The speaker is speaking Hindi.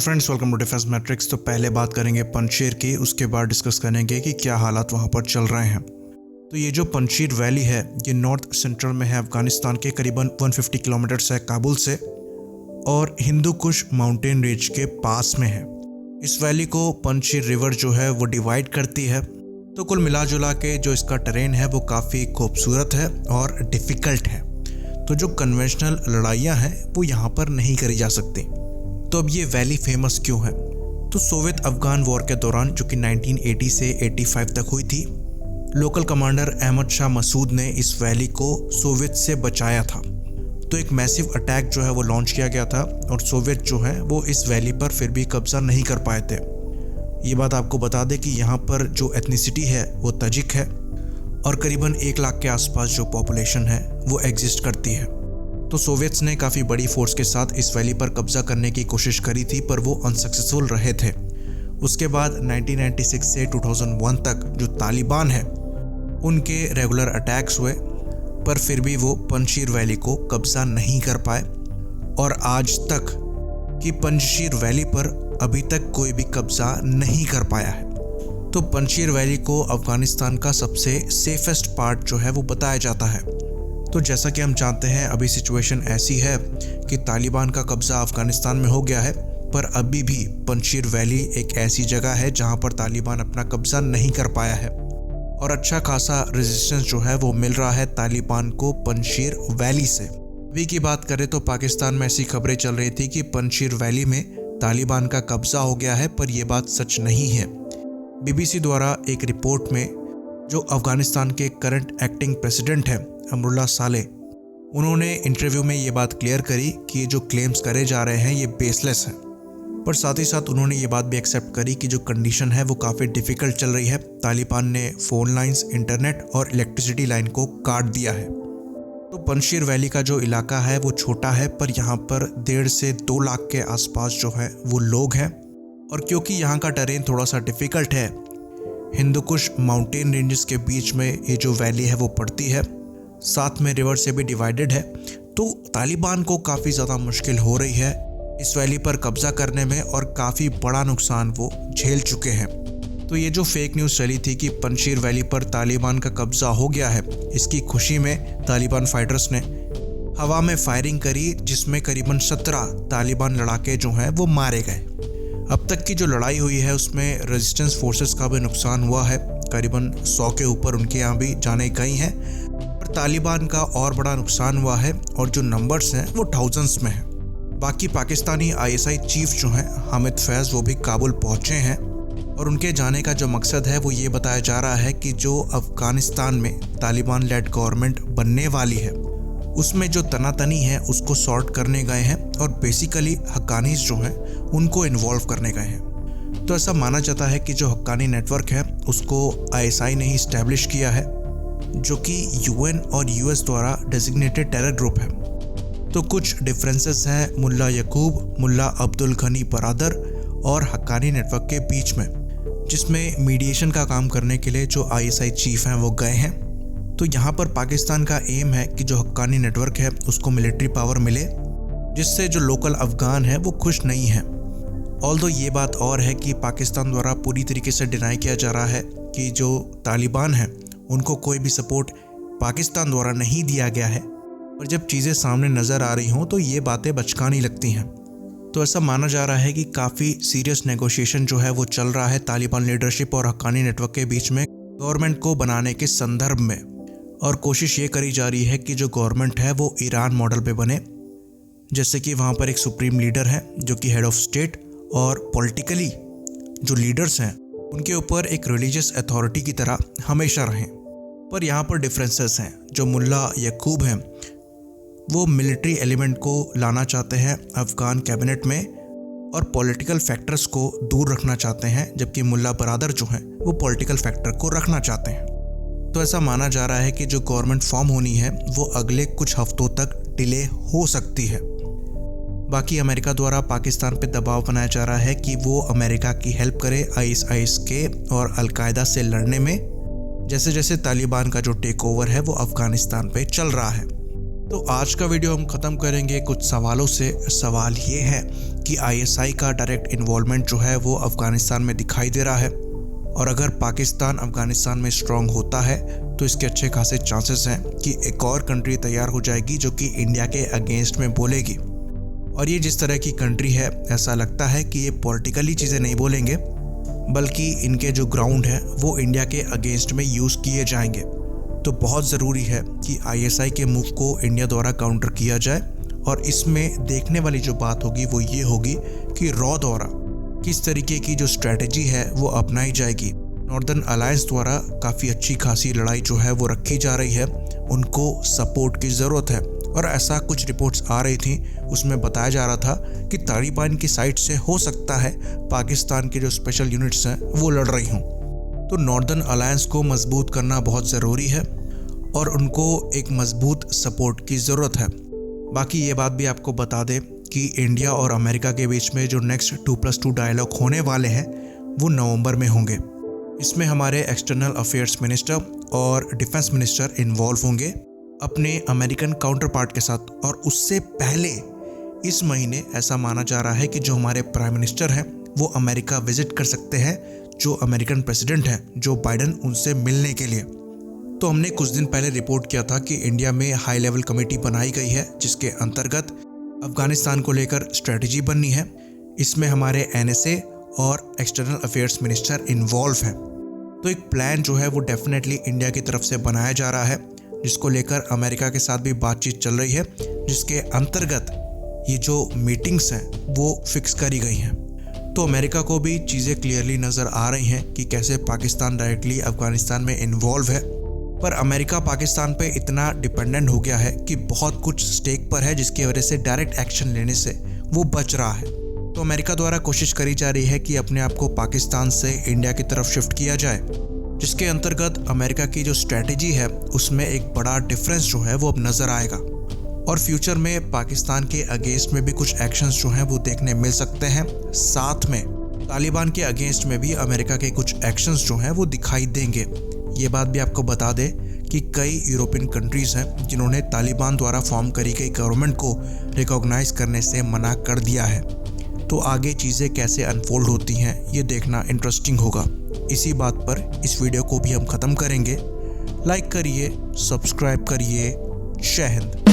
Friends, welcome to defence matrix. तो पहले बात करेंगे पंजशीर की, उसके बाद डिस्कस करेंगे कि क्या हालात वहाँ पर चल रहे हैं। तो ये जो पंजशीर वैली है ये नॉर्थ सेंट्रल में है अफगानिस्तान के, करीबन 150 किलोमीटर्स है काबुल से और हिंदू कुश माउंटेन रेंज के पास में है। इस वैली को पंजशीर रिवर जो है वो डिवाइड करती है। तो कुल मिला जुला के जो इसका टेरेन है वो काफ़ी खूबसूरत है और डिफ़िकल्ट है। तो जो कन्वेंशनल लड़ाइयाँ हैं वो यहाँ पर नहीं करी जा सकती। तो अब ये वैली फेमस क्यों है? तो सोवियत अफगान वॉर के दौरान, जो कि 1980 से 85 तक हुई थी, लोकल कमांडर अहमद शाह मसूद ने इस वैली को सोवियत से बचाया था। तो एक मैसिव अटैक जो है वो लॉन्च किया गया था और सोवियत जो है वो इस वैली पर फिर भी कब्जा नहीं कर पाए थे। ये बात आपको बता दें कि यहाँ पर जो एथनिसिटी है वो तजिक है और करीबन 1 लाख के आसपास जो पॉपुलेशन है वो एग्जिस्ट करती है। तो सोवियट्स ने काफ़ी बड़ी फोर्स के साथ इस वैली पर कब्जा करने की कोशिश करी थी, पर वो अनसक्सेसफुल रहे थे। उसके बाद 1996 से 2001 तक जो तालिबान है उनके रेगुलर अटैक्स हुए, पर फिर भी वो पंजशीर वैली को कब्जा नहीं कर पाए और आज तक कि पंजशीर वैली पर अभी तक कोई भी कब्जा नहीं कर पाया है। तो पंजशीर वैली को अफगानिस्तान का सबसे सेफेस्ट पार्ट जो है वो बताया जाता है। तो जैसा कि हम जानते हैं अभी सिचुएशन ऐसी है कि तालिबान का कब्जा अफगानिस्तान में हो गया है, पर अभी भी पंजशीर वैली एक ऐसी जगह है जहां पर तालिबान अपना कब्जा नहीं कर पाया है और अच्छा खासा रेजिस्टेंस जो है वो मिल रहा है तालिबान को पंजशीर वैली से। अभी की बात करें तो पाकिस्तान में ऐसी खबरें चल रही थी कि पंजशीर वैली में तालिबान का कब्जा हो गया है, पर यह बात सच नहीं है। BBC द्वारा एक रिपोर्ट में जो अफगानिस्तान के करंट एक्टिंग प्रेसिडेंट हैं अमरुल्लाह सालेह, उन्होंने इंटरव्यू में ये बात क्लियर करी कि ये जो क्लेम्स करे जा रहे हैं ये बेसलेस हैं। पर साथ ही साथ उन्होंने ये बात भी एक्सेप्ट करी कि जो कंडीशन है वो काफ़ी डिफ़िकल्ट चल रही है। तालिबान ने फ़ोन लाइंस, इंटरनेट और इलेक्ट्रिसिटी लाइन को काट दिया है। तो पंजशीर वैली का जो इलाका है वो छोटा है, पर यहाँ पर 1.5 से 2 लाख के आसपास जो है वो लोग हैं। और क्योंकि यहाँ का टेरेन थोड़ा सा डिफ़िकल्ट है, हिंदू कुश माउंटेन रेंजेस के बीच में ये जो वैली है वो पड़ती है, साथ में रिवर से भी डिवाइडेड है, तो तालिबान को काफ़ी ज़्यादा मुश्किल हो रही है इस वैली पर कब्जा करने में और काफ़ी बड़ा नुकसान वो झेल चुके हैं। तो ये जो फेक न्यूज़ चली थी कि पंजशीर वैली पर तालिबान का कब्जा हो गया है, इसकी खुशी में तालिबान फाइटर्स ने हवा में फायरिंग करी, जिसमें करीबन 17 तालिबान लड़ाके जो हैं वो मारे गए। अब तक की जो लड़ाई हुई है उसमें रेजिस्टेंस फोर्सेस का भी नुकसान हुआ है, करीबन 100 के ऊपर उनके यहाँ भी जाने गई हैं। और तालिबान का और बड़ा नुकसान हुआ है और जो नंबर्स हैं वो थाउजेंड्स में हैं। बाकी पाकिस्तानी ISI चीफ जो हैं हामिद फैज़, वो भी काबुल पहुँचे हैं और उनके जाने का जो मकसद है वो ये बताया जा रहा है कि जो अफगानिस्तान में तालिबान लेड गवर्नमेंट बनने वाली है उसमें जो तनातनी है उसको सॉर्ट करने गए हैं और बेसिकली हक्कानीज जो हैं उनको इन्वॉल्व करने गए हैं। तो ऐसा माना जाता है कि जो हक्कानी नेटवर्क है उसको ISI ने ही इस्टेब्लिश किया है, जो कि UN और US द्वारा डेजिग्नेटेड टेरर ग्रुप है। तो कुछ डिफरेंसेस हैं मुल्ला यकूब, मुल्ला अब्दुल गनी बरादर और हक्कानी नेटवर्क के बीच में, जिसमें मीडिएशन का काम करने के लिए जो ISI चीफ हैं वो गए हैं। तो यहाँ पर पाकिस्तान का एम है कि जो हक्कानी नेटवर्क है उसको मिलिट्री पावर मिले, जिससे जो लोकल अफगान है वो खुश नहीं है। ऑल्दो ये बात और है कि पाकिस्तान द्वारा पूरी तरीके से डिनाई किया जा रहा है कि जो तालिबान है उनको कोई भी सपोर्ट पाकिस्तान द्वारा नहीं दिया गया है, और जब चीज़ें सामने नज़र आ रही हों तो ये बातें बचकानी लगती हैं। तो ऐसा माना जा रहा है कि काफ़ी सीरियस नेगोशिएशन जो है वो चल रहा है तालिबान लीडरशिप और हक्कानी नेटवर्क के बीच में गवर्नमेंट को बनाने के संदर्भ में, और कोशिश ये करी जा रही है कि जो गवर्नमेंट है वो ईरान मॉडल पे बने, जैसे कि वहाँ पर एक सुप्रीम लीडर है जो कि हेड ऑफ स्टेट, और पॉलिटिकली जो लीडर्स हैं उनके ऊपर एक रिलीजियस अथॉरिटी की तरह हमेशा रहें। पर यहाँ पर डिफरेंसेस हैं। जो मुल्ला यकूब हैं वो मिलिट्री एलिमेंट को लाना चाहते हैं अफ़गान कैबिनेट में और पॉलिटिकल फैक्टर्स को दूर रखना चाहते हैं, जबकि मुल्ला बरादर जो हैं वो पॉलिटिकल फैक्टर को रखना चाहते हैं। तो ऐसा माना जा रहा है कि जो गवर्नमेंट फॉर्म होनी है वो अगले कुछ हफ्तों तक डिले हो सकती है। बाकी अमेरिका द्वारा पाकिस्तान पे दबाव बनाया जा रहा है कि वो अमेरिका की हेल्प करे ISIS के और अलकायदा से लड़ने में, जैसे जैसे तालिबान का जो टेक ओवर है वो अफ़गानिस्तान पे चल रहा है। तो आज का वीडियो हम ख़त्म करेंगे कुछ सवालों से। सवाल ये है कि आईएसआई का डायरेक्ट इन्वॉल्वमेंट जो है वो अफ़गानिस्तान में दिखाई दे रहा है, और अगर पाकिस्तान अफ़गानिस्तान में स्ट्रॉन्ग होता है तो इसके अच्छे खासे चांसेस हैं कि एक और कंट्री तैयार हो जाएगी जो कि इंडिया के अगेंस्ट में बोलेगी। और ये जिस तरह की कंट्री है, ऐसा लगता है कि ये पॉलिटिकली चीज़ें नहीं बोलेंगे, बल्कि इनके जो ग्राउंड है वो इंडिया के अगेंस्ट में यूज़ किए जाएंगे। तो बहुत ज़रूरी है कि आईएसआई के मूव को इंडिया द्वारा काउंटर किया जाए, और इसमें देखने वाली जो बात होगी वो ये होगी कि रॉ द्वारा किस तरीके की जो स्ट्रैटेजी है वो अपनाई जाएगी। नॉर्दर्न अलायंस द्वारा काफ़ी अच्छी खासी लड़ाई जो है वो रखी जा रही है, उनको सपोर्ट की ज़रूरत है। और ऐसा कुछ रिपोर्ट्स आ रही थी, उसमें बताया जा रहा था कि तालिबान की साइड से हो सकता है पाकिस्तान के जो स्पेशल यूनिट्स हैं वो लड़ रही हों। तो नॉर्दर्न अलायंस को मजबूत करना बहुत ज़रूरी है और उनको एक मजबूत सपोर्ट की ज़रूरत है। बाकी ये बात भी आपको बता दें कि इंडिया और अमेरिका के बीच में जो नेक्स्ट 2+2 डायलॉग होने वाले हैं वो नवंबर में होंगे। इसमें हमारे एक्सटर्नल अफेयर्स मिनिस्टर और डिफेंस मिनिस्टर इन्वॉल्व होंगे अपने अमेरिकन काउंटर पार्ट के साथ, और उससे पहले इस महीने ऐसा माना जा रहा है कि जो हमारे प्राइम मिनिस्टर हैं वो अमेरिका विजिट कर सकते हैं, जो अमेरिकन प्रेसिडेंट हैं जो बाइडन, उनसे मिलने के लिए। तो हमने कुछ दिन पहले रिपोर्ट किया था कि इंडिया में हाई लेवल कमेटी बनाई गई है जिसके अंतर्गत अफगानिस्तान को लेकर स्ट्रेटजी बननी है। इसमें हमारे NSA और एक्सटर्नल अफेयर्स मिनिस्टर इन्वॉल्व हैं। तो एक प्लान जो है वो डेफिनेटली इंडिया की तरफ से बनाया जा रहा है, जिसको लेकर अमेरिका के साथ भी बातचीत चल रही है, जिसके अंतर्गत ये जो मीटिंग्स हैं वो फिक्स करी गई हैं। तो अमेरिका को भी चीज़ें क्लियरली नज़र आ रही हैं कि कैसे पाकिस्तान डायरेक्टली अफगानिस्तान में इन्वॉल्व है, पर अमेरिका पाकिस्तान पे इतना डिपेंडेंट हो गया है कि बहुत कुछ स्टेक पर है, जिसकी वजह से डायरेक्ट एक्शन लेने से वो बच रहा है। तो अमेरिका द्वारा कोशिश करी जा रही है कि अपने आप को पाकिस्तान से इंडिया की तरफ शिफ्ट किया जाए, जिसके अंतर्गत अमेरिका की जो स्ट्रैटेजी है उसमें एक बड़ा डिफरेंस जो है वो अब नज़र आएगा, और फ्यूचर में पाकिस्तान के अगेंस्ट में भी कुछ एक्शंस जो हैं वो देखने मिल सकते हैं। साथ में तालिबान के अगेंस्ट में भी अमेरिका के कुछ एक्शंस जो हैं वो दिखाई देंगे। ये बात भी आपको बता दें कि कई यूरोपियन कंट्रीज़ हैं जिन्होंने तालिबान द्वारा फॉर्म करी गई गवर्नमेंट को रिकॉग्नाइज करने से मना कर दिया है। तो आगे चीज़ें कैसे अनफोल्ड होती हैं ये देखना इंटरेस्टिंग होगा। इसी बात पर इस वीडियो को भी हम ख़त्म करेंगे। लाइक करिए, सब्सक्राइब करिए। जय हिंद।